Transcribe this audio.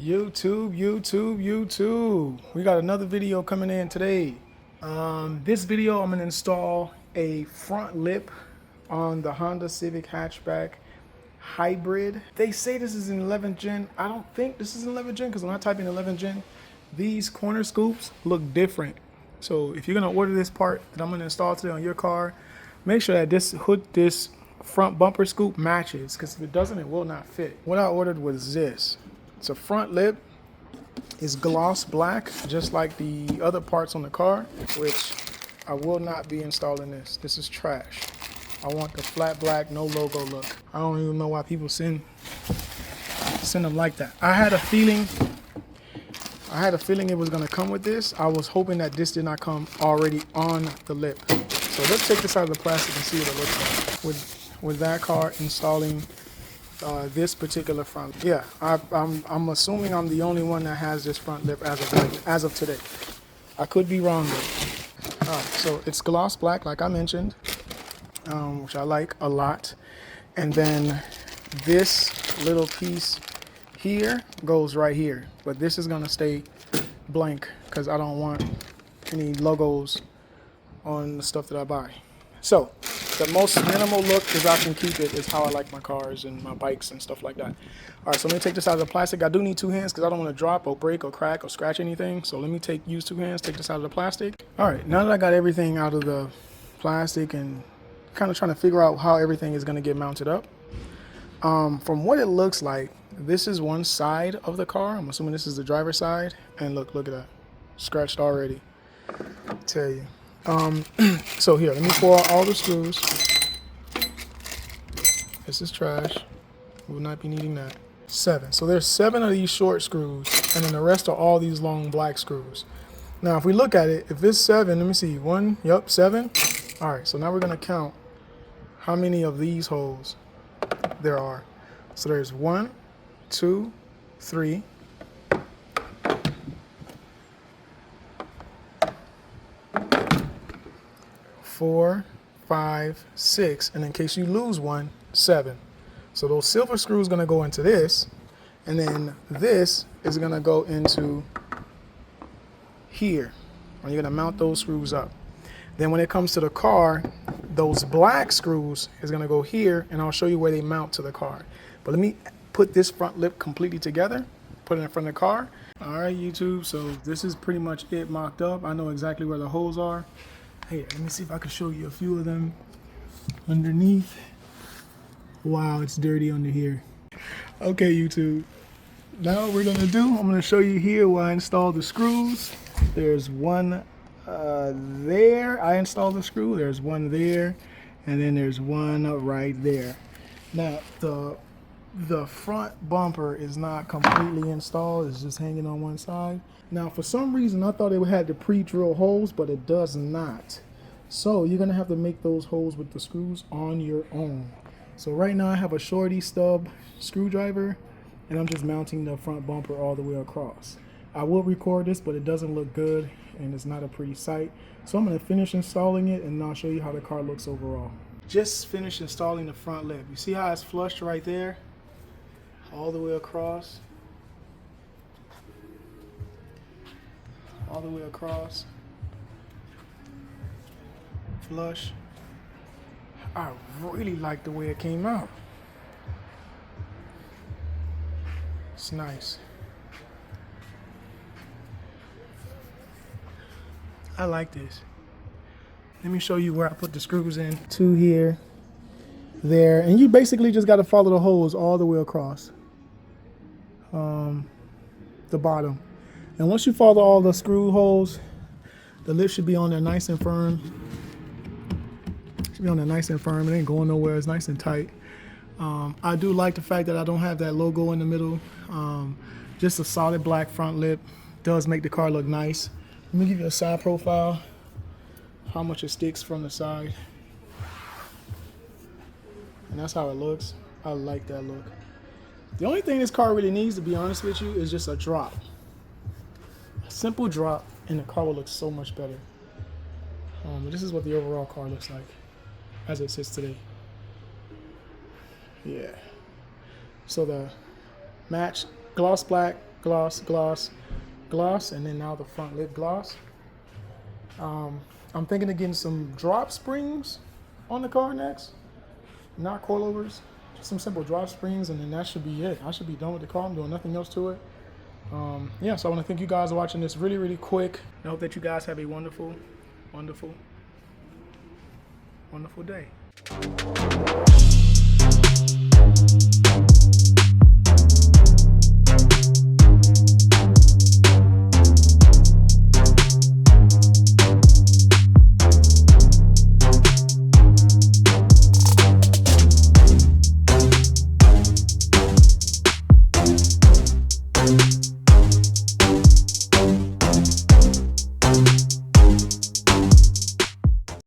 YouTube. We got another video coming in today. This video, I'm gonna install a front lip on the Honda Civic hatchback hybrid. They say this is an 11th gen. I don't think this is an 11th gen because when I type in 11th gen, these corner scoops look different. So if you're gonna order this part that I'm gonna install today on your car, make sure that this front bumper scoop matches, because if it doesn't, it will not fit. What I ordered was this. It's a front lip. It's gloss black, just like the other parts on the car, which I will not be installing this. This is trash. I want the flat black, no logo look. I don't even know why people send them like that. I had a feeling it was gonna come with this. I was hoping that this did not come already on the lip. So let's take this out of the plastic and see what it looks like with that car installing this particular front. Yeah, I'm assuming I'm the only one that has this front lip as of today. I could be wrong though. All right, so it's gloss black, like I mentioned, which I like a lot. And then this little piece here goes right here, but this is gonna stay blank because I don't want any logos on the stuff that I buy. So the most minimal look as I can keep it is how I like my cars and my bikes and stuff like that. All right, so let me take this out of the plastic. I do need two hands because I don't want to drop or break or crack or scratch anything. So let me use two hands, take this out of the plastic. All right, now that I got everything out of the plastic and kind of trying to figure out how everything is going to get mounted up. From what it looks like, this is one side of the car. I'm assuming this is the driver's side. And look at that, scratched already. I tell you. So here, let me pull out all the screws. This is trash. We will not be needing that. 7. So there's 7 of these short screws, and then the rest are all these long black screws. Now, if we look at it, if it's 7, let me see. 1, yep, 7. All right, so now we're gonna count how many of these holes there are. So there's 1, 2, 3. 4, 5, 6, and in case you lose one, 7. So those silver screws gonna go into this, and then this is gonna go into here. And you're gonna mount those screws up. Then when it comes to the car, those black screws is gonna go here, and I'll show you where they mount to the car. But let me put this front lip completely together, put it in front of the car. All right, YouTube, so this is pretty much it mocked up. I know exactly where the holes are. Hey, let me see if I can show you a few of them underneath. Wow, it's dirty under here. Okay, YouTube. Now what we're gonna do, I'm gonna show you here where I installed the screws. There's one there. I installed the screw. There's one there, and then there's one right there. Now the front bumper is not completely installed. It's just hanging on one side. Now, for some reason, I thought it had the pre-drill holes, but it does not. So you're gonna have to make those holes with the screws on your own. So right now I have a shorty stub screwdriver, and I'm just mounting the front bumper all the way across. I will record this, but it doesn't look good, and it's not a pretty sight. So I'm gonna finish installing it, and I'll show you how the car looks overall. Just finished installing the front lip. You see how it's flushed right there? All the way across. All the way across. Flush. I really like the way it came out. It's nice. I like this. Let me show you where I put the screws in. 2 here, there, and you basically just got to follow the holes all the way across the bottom. And once you follow all the screw holes, the lip should be on there nice and firm. Should be on there nice and firm. It ain't going nowhere. It's nice and tight. I do like the fact that I don't have that logo in the middle. Just a solid black front lip does make the car look nice. Let me give you a side profile, how much it sticks from the side. And that's how it looks. I like that look. The only thing this car really needs, to be honest with you, is just a drop. A simple drop, and the car will look so much better. But this is what the overall car looks like as it sits today. Yeah. So the match gloss black gloss, gloss, gloss, and then now the front lip gloss. I'm thinking of getting some drop springs on the car next, not coilovers, just some simple drop springs, and then that should be it. I should be done with the car. I'm doing nothing else to it. Yeah, so I want to thank you guys for watching this really, really quick. I hope that you guys have a wonderful, wonderful, wonderful day.